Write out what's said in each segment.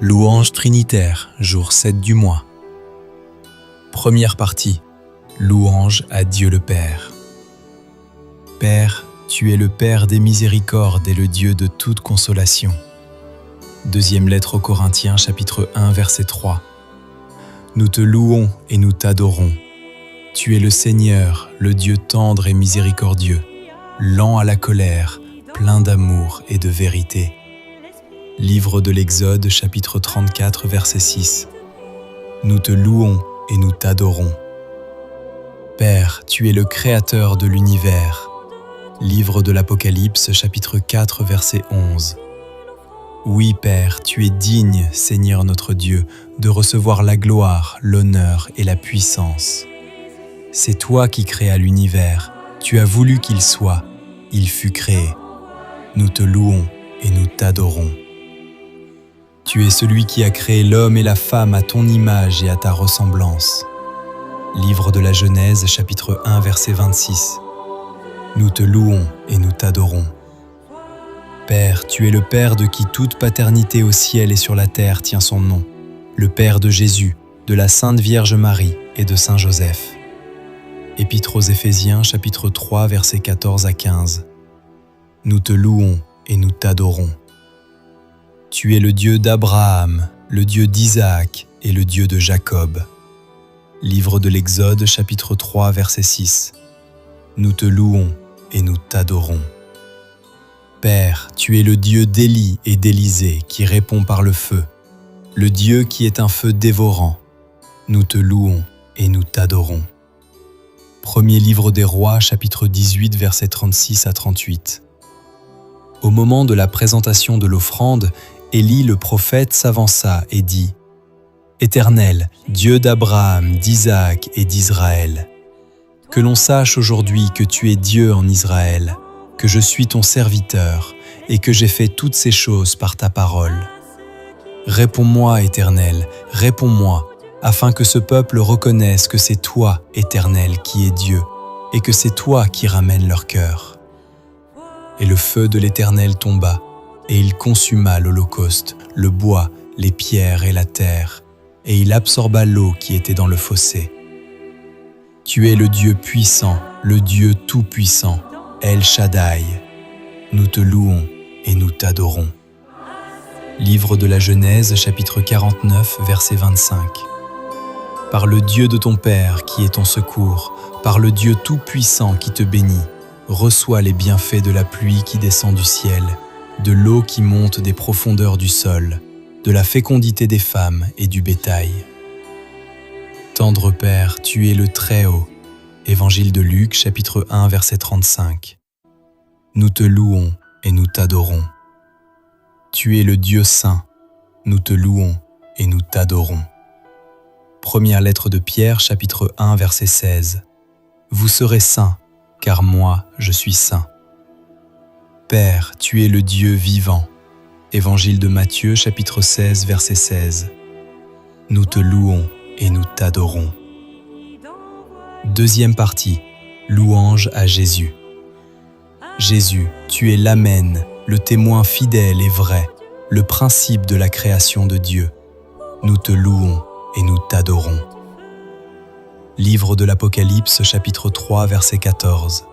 Louange trinitaire, jour 7 du mois. Première partie. Louange à Dieu le Père. Père, tu es le Père des miséricordes et le Dieu de toute consolation. Deuxième lettre aux Corinthiens, chapitre 1, verset 3. Nous te louons et nous t'adorons. Tu es le Seigneur, le Dieu tendre et miséricordieux, lent à la colère, plein d'amour et de vérité. Livre de l'Exode, chapitre 34, verset 6. Nous te louons et nous t'adorons. Père, tu es le Créateur de l'univers. Livre de l'Apocalypse, chapitre 4, verset 11. Oui, Père, tu es digne, Seigneur notre Dieu, de recevoir la gloire, l'honneur et la puissance. C'est toi qui créas l'univers, tu as voulu qu'il soit, il fut créé. Nous te louons et nous t'adorons. Tu es celui qui a créé l'homme et la femme à ton image et à ta ressemblance. Livre de la Genèse, chapitre 1, verset 26. Nous te louons et nous t'adorons. Père, tu es le Père de qui toute paternité au ciel et sur la terre tient son nom, le Père de Jésus, de la Sainte Vierge Marie et de Saint Joseph. Épître aux Éphésiens, chapitre 3, versets 14 à 15. Nous te louons et nous t'adorons. Tu es le Dieu d'Abraham, le Dieu d'Isaac et le Dieu de Jacob. Livre de l'Exode, chapitre 3, verset 6. Nous te louons et nous t'adorons. Père, tu es le Dieu d'Élie et d'Élisée qui répond par le feu, le Dieu qui est un feu dévorant. Nous te louons et nous t'adorons. Premier livre des Rois, chapitre 18, versets 36 à 38. Au moment de la présentation de l'offrande, Élie le prophète s'avança et dit « Éternel, Dieu d'Abraham, d'Isaac et d'Israël, que l'on sache aujourd'hui que tu es Dieu en Israël, que je suis ton serviteur et que j'ai fait toutes ces choses par ta parole. Réponds-moi, Éternel, réponds-moi, afin que ce peuple reconnaisse que c'est toi, Éternel, qui es Dieu, et que c'est toi qui ramènes leur cœur. » Et le feu de l'Éternel tomba, et il consuma l'holocauste, le bois, les pierres et la terre, et il absorba l'eau qui était dans le fossé. Tu es le Dieu puissant, le Dieu tout-puissant, El Shaddai. Nous te louons et nous t'adorons. Livre de la Genèse, chapitre 49, verset 25. Par le Dieu de ton Père qui est ton secours, par le Dieu tout-puissant qui te bénit, reçois les bienfaits de la pluie qui descend du ciel, de l'eau qui monte des profondeurs du sol, de la fécondité des femmes et du bétail. Tendre Père, tu es le Très-Haut. Évangile de Luc, chapitre 1, verset 35. Nous te louons et nous t'adorons. Tu es le Dieu saint. Nous te louons et nous t'adorons. Première lettre de Pierre, chapitre 1, verset 16. Vous serez saints, car moi, je suis saint. Père, tu es le Dieu vivant. Évangile de Matthieu, chapitre 16, verset 16. Nous te louons et nous t'adorons. Deuxième partie. Louange à Jésus. Jésus, tu es l'Amen, le témoin fidèle et vrai, le principe de la création de Dieu. Nous te louons et nous t'adorons. Livre de l'Apocalypse, chapitre 3, verset 14.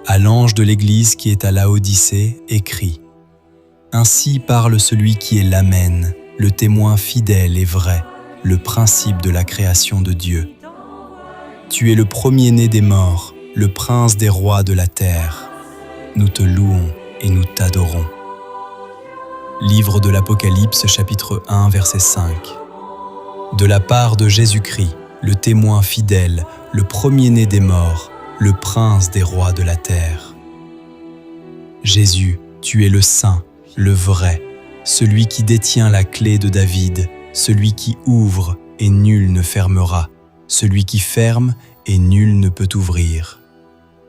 À l'ange de l'Église qui est à Laodicée, écrit « Ainsi parle celui qui est l'Amen, le témoin fidèle et vrai, le principe de la création de Dieu. Tu es le premier-né des morts, le prince des rois de la terre. Nous te louons et nous t'adorons. » Livre de l'Apocalypse, chapitre 1, verset 5. De la part de Jésus-Christ, le témoin fidèle, le premier-né des morts, le prince des rois de la terre. Jésus, tu es le saint, le vrai, celui qui détient la clé de David, celui qui ouvre et nul ne fermera, celui qui ferme et nul ne peut ouvrir.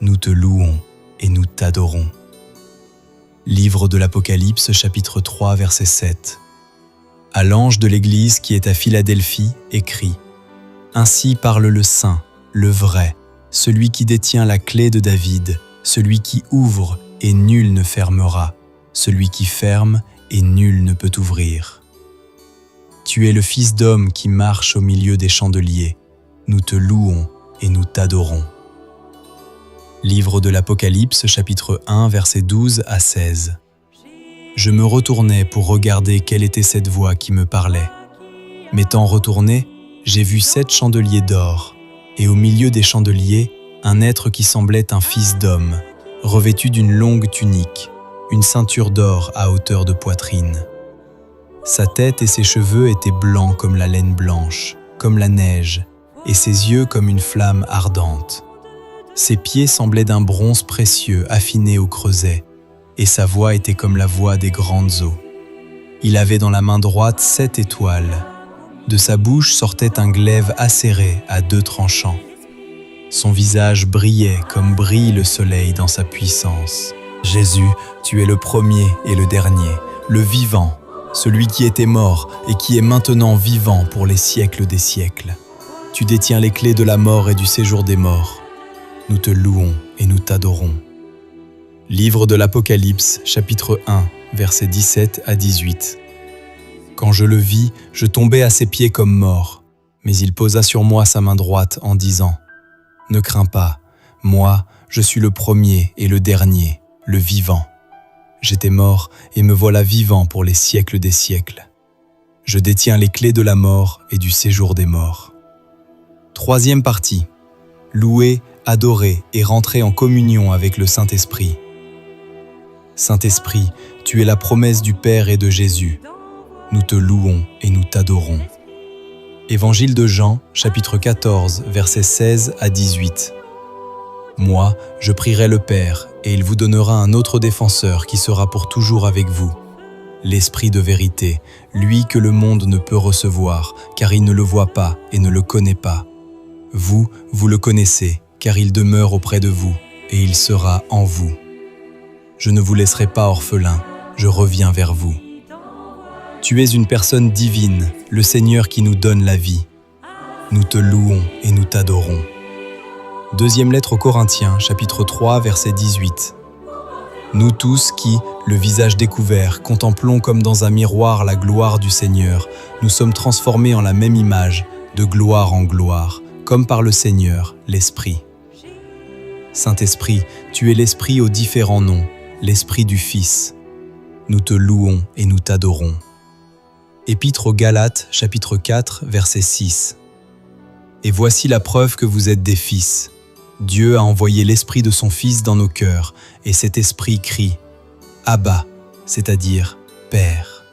Nous te louons et nous t'adorons. Livre de l'Apocalypse, chapitre 3, verset 7. À l'ange de l'Église qui est à Philadelphie, écrit « Ainsi parle le saint, le vrai, celui qui détient la clé de David, celui qui ouvre et nul ne fermera, celui qui ferme et nul ne peut ouvrir. » Tu es le Fils d'homme qui marche au milieu des chandeliers. Nous te louons et nous t'adorons. Livre de l'Apocalypse, chapitre 1, versets 12 à 16. Je me retournai pour regarder quelle était cette voix qui me parlait. M'étant retourné, j'ai vu 7 chandeliers d'or, et au milieu des chandeliers, un être qui semblait un fils d'homme, revêtu d'une longue tunique, une ceinture d'or à hauteur de poitrine. Sa tête et ses cheveux étaient blancs comme la laine blanche, comme la neige, et ses yeux comme une flamme ardente. Ses pieds semblaient d'un bronze précieux affiné au creuset, et sa voix était comme la voix des grandes eaux. Il avait dans la main droite 7 étoiles. De sa bouche sortait un glaive acéré à 2 tranchants. Son visage brillait comme brille le soleil dans sa puissance. Jésus, tu es le premier et le dernier, le vivant, celui qui était mort et qui est maintenant vivant pour les siècles des siècles. Tu détiens les clés de la mort et du séjour des morts. Nous te louons et nous t'adorons. Livre de l'Apocalypse, chapitre 1, versets 17 à 18. Quand je le vis, je tombai à ses pieds comme mort, mais il posa sur moi sa main droite en disant « Ne crains pas, moi, je suis le premier et le dernier, le vivant. J'étais mort et me voilà vivant pour les siècles des siècles. Je détiens les clés de la mort et du séjour des morts. » Troisième partie. Louer, adorer et rentrer en communion avec le Saint-Esprit. Saint-Esprit, tu es la promesse du Père et de Jésus. Nous te louons et nous t'adorons. Évangile de Jean, chapitre 14, versets 16 à 18. Moi, je prierai le Père, et il vous donnera un autre défenseur qui sera pour toujours avec vous. L'Esprit de vérité, lui que le monde ne peut recevoir, car il ne le voit pas et ne le connaît pas. Vous, vous le connaissez, car il demeure auprès de vous, et il sera en vous. Je ne vous laisserai pas orphelin, je reviens vers vous. Tu es une personne divine, le Seigneur qui nous donne la vie. Nous te louons et nous t'adorons. Deuxième lettre aux Corinthiens, chapitre 3, verset 18. Nous tous qui, le visage découvert, contemplons comme dans un miroir la gloire du Seigneur, nous sommes transformés en la même image, de gloire en gloire, comme par le Seigneur, l'Esprit. Saint-Esprit, tu es l'Esprit aux différents noms, l'Esprit du Fils. Nous te louons et nous t'adorons. Épître aux Galates, chapitre 4, verset 6. Et voici la preuve que vous êtes des fils. Dieu a envoyé l'Esprit de son Fils dans nos cœurs, et cet Esprit crie « Abba », c'est-à-dire « Père ».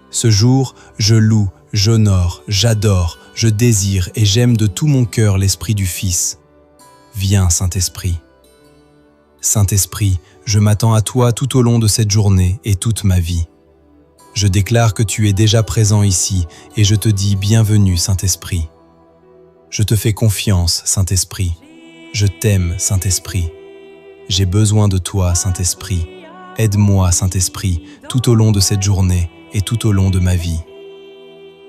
Ce jour, je loue, j'honore, j'adore, je désire et j'aime de tout mon cœur l'Esprit du Fils. Viens, Saint-Esprit. Saint-Esprit, je m'attends à toi tout au long de cette journée et toute ma vie. Je déclare que tu es déjà présent ici et je te dis bienvenue, Saint-Esprit. Je te fais confiance, Saint-Esprit. Je t'aime, Saint-Esprit. J'ai besoin de toi, Saint-Esprit. Aide-moi, Saint-Esprit, tout au long de cette journée et tout au long de ma vie.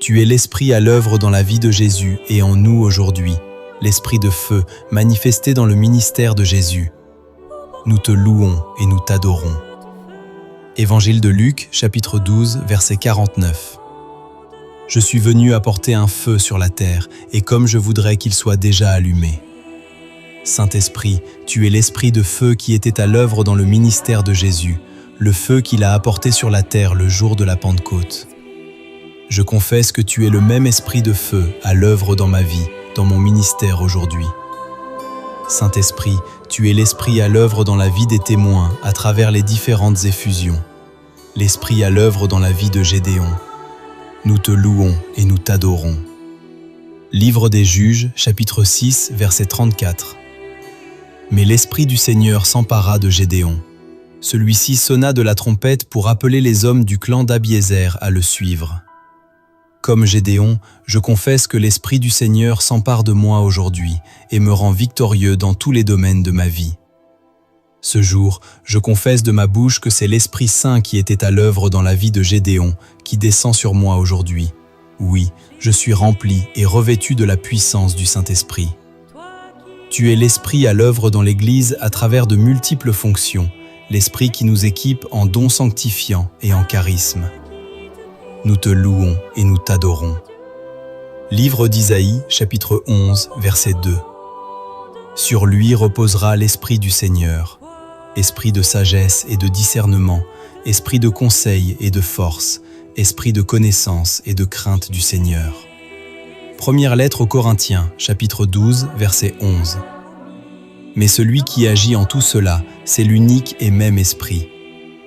Tu es l'Esprit à l'œuvre dans la vie de Jésus et en nous aujourd'hui, l'Esprit de feu manifesté dans le ministère de Jésus. Nous te louons et nous t'adorons. Évangile de Luc, chapitre 12, verset 49. Je suis venu apporter un feu sur la terre, et comme je voudrais qu'il soit déjà allumé. Saint-Esprit, tu es l'Esprit de feu qui était à l'œuvre dans le ministère de Jésus, le feu qu'il a apporté sur la terre le jour de la Pentecôte. Je confesse que tu es le même Esprit de feu à l'œuvre dans ma vie, dans mon ministère aujourd'hui. Saint-Esprit, tu es l'Esprit à l'œuvre dans la vie des témoins à travers les différentes effusions. L'Esprit à l'œuvre dans la vie de Gédéon. Nous te louons et nous t'adorons. Livre des Juges, chapitre 6, verset 34. Mais l'Esprit du Seigneur s'empara de Gédéon. Celui-ci sonna de la trompette pour appeler les hommes du clan d'Abiézer à le suivre. Comme Gédéon, je confesse que l'Esprit du Seigneur s'empare de moi aujourd'hui et me rend victorieux dans tous les domaines de ma vie. Ce jour, je confesse de ma bouche que c'est l'Esprit Saint qui était à l'œuvre dans la vie de Gédéon, qui descend sur moi aujourd'hui. Oui, je suis rempli et revêtu de la puissance du Saint-Esprit. Tu es l'Esprit à l'œuvre dans l'Église à travers de multiples fonctions, l'Esprit qui nous équipe en dons sanctifiants et en charismes. nous te louons et nous t'adorons. Livre d'Isaïe, chapitre 11, verset 2. Sur lui reposera l'esprit du Seigneur, esprit de sagesse et de discernement, esprit de conseil et de force, esprit de connaissance et de crainte du Seigneur. Première lettre aux Corinthiens, chapitre 12, verset 11. Mais celui qui agit en tout cela, c'est l'unique et même esprit.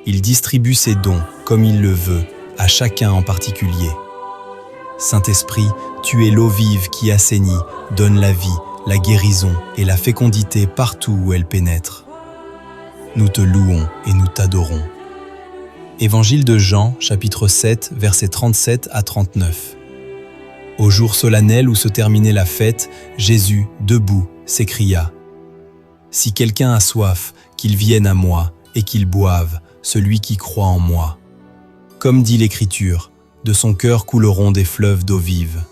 Il distribue ses dons, comme il le veut, à chacun en particulier. Saint-Esprit, tu es l'eau vive qui assainit, donne la vie, la guérison et la fécondité partout où elle pénètre. Nous te louons et nous t'adorons. Évangile de Jean, chapitre 7, versets 37 à 39. Au jour solennel où se terminait la fête, Jésus, debout, s'écria : « Si quelqu'un a soif, qu'il vienne à moi et qu'il boive, celui qui croit en moi. Comme dit l'Écriture, de son cœur couleront des fleuves d'eau vive. »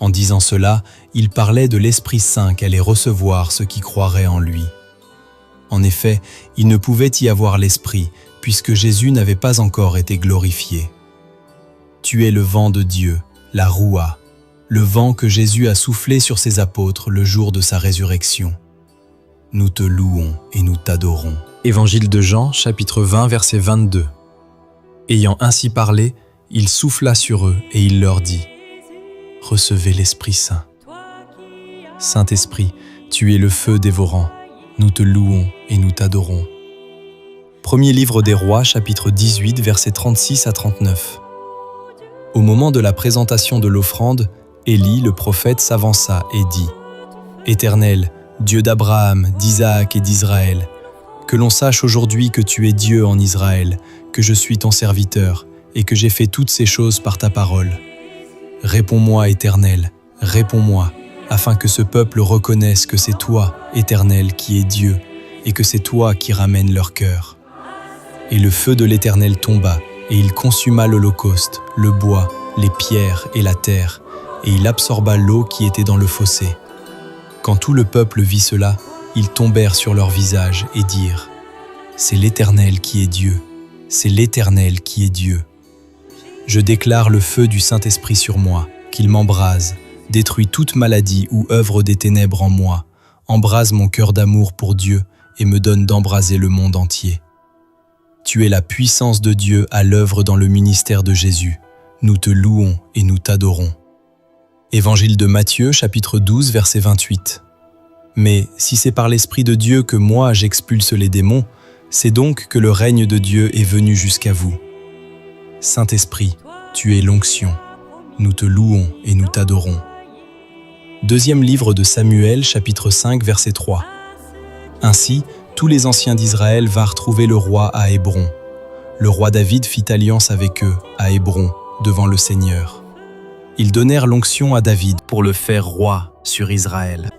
En disant cela, il parlait de l'Esprit Saint qu'allait recevoir ceux qui croiraient en lui. En effet, il ne pouvait y avoir l'Esprit, puisque Jésus n'avait pas encore été glorifié. Tu es le vent de Dieu, la Roua, le vent que Jésus a soufflé sur ses apôtres le jour de sa résurrection. Nous te louons et nous t'adorons. Évangile de Jean, chapitre 20, verset 22. Ayant ainsi parlé, il souffla sur eux et il leur dit : « Recevez l'Esprit Saint. Saint-Esprit, tu es le feu dévorant. Nous te louons et nous t'adorons. » Premier livre des Rois, chapitre 18, versets 36 à 39. Au moment de la présentation de l'offrande, Élie, le prophète, s'avança et dit : « Éternel, Dieu d'Abraham, d'Isaac et d'Israël, que l'on sache aujourd'hui que tu es Dieu en Israël, que je suis ton serviteur et que j'ai fait toutes ces choses par ta parole. Réponds-moi, Éternel, réponds-moi, afin que ce peuple reconnaisse que c'est toi, Éternel, qui es Dieu, et que c'est toi qui ramènes leur cœur. » Et le feu de l'Éternel tomba, et il consuma l'holocauste, le bois, les pierres et la terre, et il absorba l'eau qui était dans le fossé. Quand tout le peuple vit cela, ils tombèrent sur leurs visages et dirent : « C'est l'Éternel qui est Dieu, c'est l'Éternel qui est Dieu. » Je déclare le feu du Saint-Esprit sur moi, qu'il m'embrase, détruit toute maladie ou œuvre des ténèbres en moi, embrase mon cœur d'amour pour Dieu et me donne d'embraser le monde entier. Tu es la puissance de Dieu à l'œuvre dans le ministère de Jésus. Nous te louons et nous t'adorons. Évangile de Matthieu, chapitre 12, verset 28. Mais si c'est par l'Esprit de Dieu que moi j'expulse les démons, c'est donc que le règne de Dieu est venu jusqu'à vous. Saint-Esprit, tu es l'onction. Nous te louons et nous t'adorons. Deuxième livre de Samuel, chapitre 5, verset 3. Ainsi, tous les anciens d'Israël vinrent trouver le roi à Hébron. Le roi David fit alliance avec eux, à Hébron, devant le Seigneur. Ils donnèrent l'onction à David pour le faire roi sur Israël.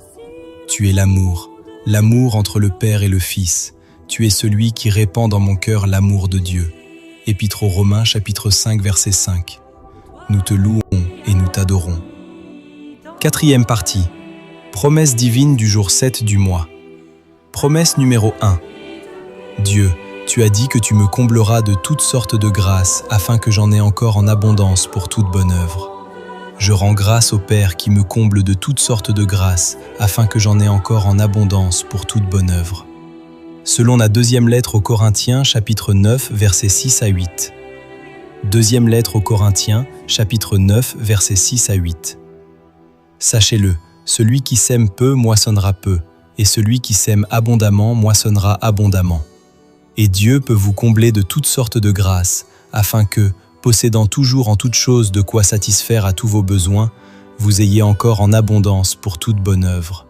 Tu es l'amour, l'amour entre le Père et le Fils. Tu es celui qui répand dans mon cœur l'amour de Dieu. Épître aux Romains, chapitre 5, verset 5. Nous te louons et nous t'adorons. Quatrième partie. Promesse divine du jour 7 du mois. Promesse numéro 1. Dieu, tu as dit que tu me combleras de toutes sortes de grâces afin que j'en ai encore en abondance pour toute bonne œuvre. Je rends grâce au Père qui me comble de toutes sortes de grâces afin que j'en ai encore en abondance pour toute bonne œuvre. Selon la deuxième lettre aux Corinthiens, chapitre 9, versets 6 à 8. Deuxième lettre aux Corinthiens, chapitre 9, versets 6 à 8. Sachez-le, celui qui sème peu moissonnera peu, et celui qui sème abondamment moissonnera abondamment. Et Dieu peut vous combler de toutes sortes de grâces, afin que, possédant toujours en toutes choses de quoi satisfaire à tous vos besoins, vous ayez encore en abondance pour toute bonne œuvre.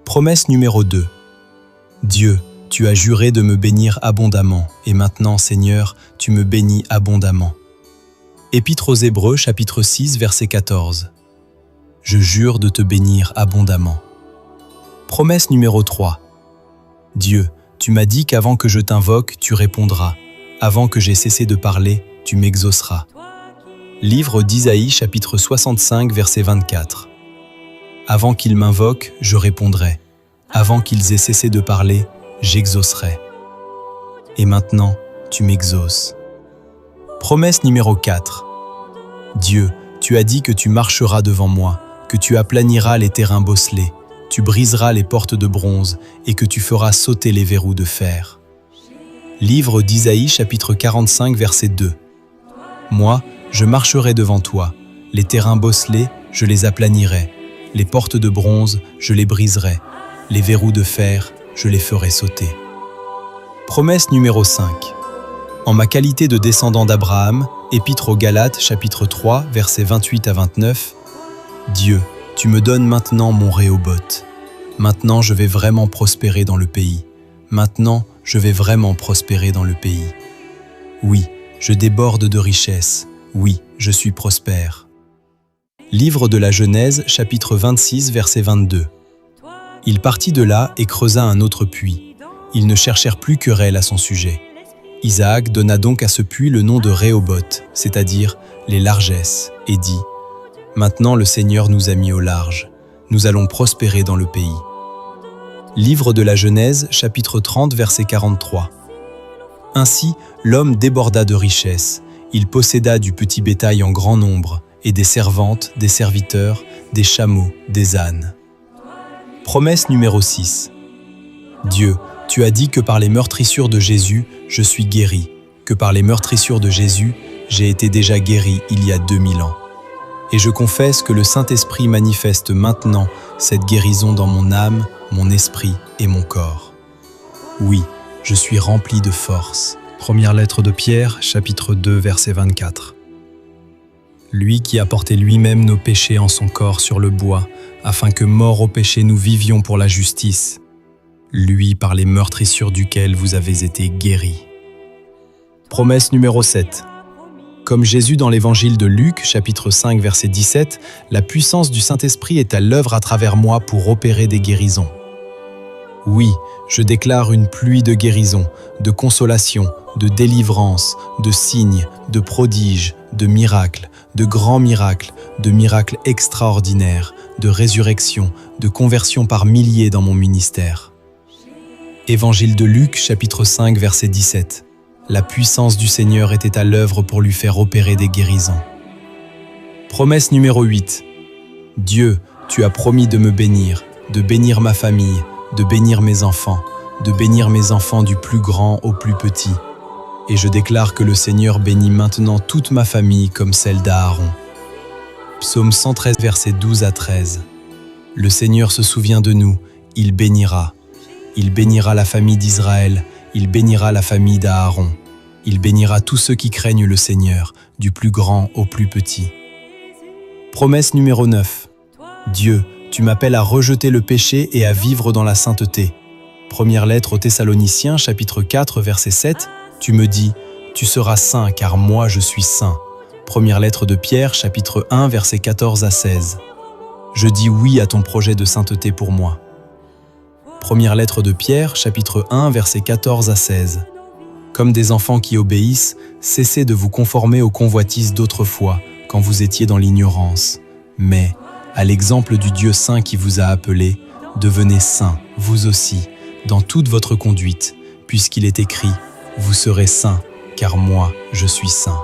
Promesse numéro 2. Dieu, tu as juré de me bénir abondamment, et maintenant, Seigneur, tu me bénis abondamment. Épître aux Hébreux, chapitre 6, verset 14. Je jure de te bénir abondamment. Promesse numéro 3. Dieu, tu m'as dit qu'avant que je t'invoque, tu répondras. Avant que j'aie cessé de parler, tu m'exauceras. Livre d'Isaïe, chapitre 65, verset 24. Avant qu'ils m'invoquent, je répondrai. Avant qu'ils aient cessé de parler, j'exaucerai. Et maintenant, tu m'exauces. Promesse numéro 4. Dieu, tu as dit que tu marcheras devant moi, que tu aplaniras les terrains bosselés, tu briseras les portes de bronze et que tu feras sauter les verrous de fer. Livre d'Isaïe, chapitre 45, verset 2. Moi, je marcherai devant toi, les terrains bosselés, je les aplanirai, les portes de bronze, je les briserai, les verrous de fer, je les ferai sauter. Promesse numéro 5. En ma qualité de descendant d'Abraham, Épître aux Galates, chapitre 3, versets 28 à 29, Dieu, tu me donnes maintenant mon Rehoboth. Maintenant, je vais vraiment prospérer dans le pays. Maintenant, je vais vraiment prospérer dans le pays. Oui, je déborde de richesses. Oui, je suis prospère. Livre de la Genèse, chapitre 26, verset 22. Il partit de là et creusa un autre puits. Ils ne cherchèrent plus querelle à son sujet. Isaac donna donc à ce puits le nom de Rehoboth, c'est-à-dire les largesses, et dit « Maintenant le Seigneur nous a mis au large, nous allons prospérer dans le pays. » Livre de la Genèse, chapitre 30, verset 43. Ainsi, l'homme déborda de richesses, il posséda du petit bétail en grand nombre, et des servantes, des serviteurs, des chameaux, des ânes. Promesse numéro 6. Dieu, tu as dit que par les meurtrissures de Jésus, je suis guéri, que par les meurtrissures de Jésus, j'ai été déjà guéri il y a 2000 ans. Et je confesse que le Saint-Esprit manifeste maintenant cette guérison dans mon âme, mon esprit et mon corps. Oui, je suis rempli de force. Première lettre de Pierre, chapitre 2, verset 24. Lui qui a porté lui-même nos péchés en son corps sur le bois, afin que, morts au péché, nous vivions pour la justice. Lui par les meurtrissures duquel vous avez été guéris. Promesse numéro 7. Comme Jésus dans l'évangile de Luc, chapitre 5, verset 17, la puissance du Saint-Esprit est à l'œuvre à travers moi pour opérer des guérisons. Oui, je déclare une pluie de guérison, de consolation, de délivrance, de signes, de prodiges, de miracles, de grands miracles, de miracles extraordinaires, de résurrection, de conversion par milliers dans mon ministère. Évangile de Luc, chapitre 5, verset 17. La puissance du Seigneur était à l'œuvre pour lui faire opérer des guérisons. Promesse numéro 8. Dieu, tu as promis de me bénir, de bénir ma famille, de bénir mes enfants du plus grand au plus petit. Et je déclare que le Seigneur bénit maintenant toute ma famille comme celle d'Aaron. Psaume 113, versets 12 à 13. Le Seigneur se souvient de nous, il bénira. Il bénira la famille d'Israël, il bénira la famille d'Aaron. Il bénira tous ceux qui craignent le Seigneur, du plus grand au plus petit. Promesse numéro 9. Dieu, tu m'appelles à rejeter le péché et à vivre dans la sainteté. Première lettre aux Thessaloniciens, chapitre 4, verset 7, tu me dis « Tu seras saint car moi je suis saint ». Première lettre de Pierre, chapitre 1, verset 14 à 16. Je dis oui à ton projet de sainteté pour moi. Première lettre de Pierre, chapitre 1, versets 14 à 16. Comme des enfants qui obéissent, cessez de vous conformer aux convoitises d'autrefois, quand vous étiez dans l'ignorance. Mais, à l'exemple du Dieu saint qui vous a appelé, devenez saints, vous aussi, dans toute votre conduite, puisqu'il est écrit « Vous serez saints, car moi, je suis saint ».